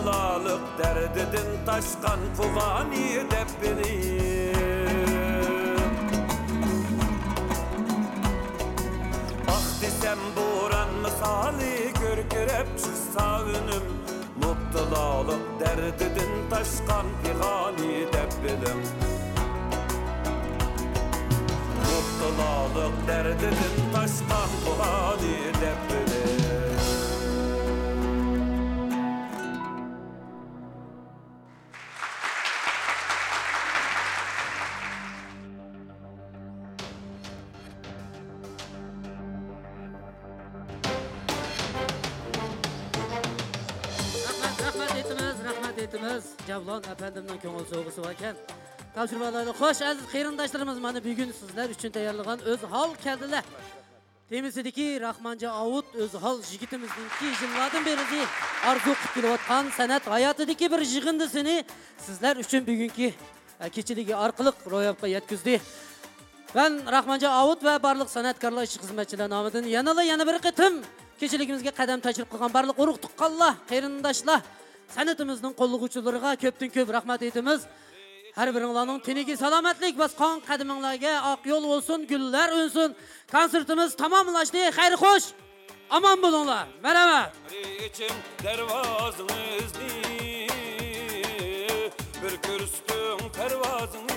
Mutlalık derdidin taşkan fugani dep bilim Ah desem buran misali körkürep çıksa ünüm Mutlalık derdidin taşkan fugani dep bilim Mutlalık derdidin taşkan fugani dep bilim Javlon efendimden köngül soğuğusu varken Tavşırmalarını hoş aziz qeyrindaşlarımız mana bugün sizler üçün tayyorlagan öz hal keldiler. Temisideki Rahmanca Avut öz hal jigitimizdeki yıllardan beri arzu kutilayotgan sanat hayatidagi bir yig'indisini sizler üçün bugünkü keçiligi arqılık ro'yobga yetkizdi. Ben Rahmanca Avut ve barliq sanatkorlar ish xizmatchilar nomidan yana bir qitim keçiligimizga qadam tashirib qilgan barliq urug' tuqqanlar, qeyrindoshlar san'atimizning qo'llag'uvchilariga ko'pdan ko'p rahmat aytamiz. Her biringlarning teniga salomatlik basqon qadaminglarga oq yo'l bo'lsin, gullar unsin. Konsertimiz tamomlashdi. Xayr xo'sh. Aman bo'linglar. Marhamat. İçim dervazınızı bir kürsün pervazını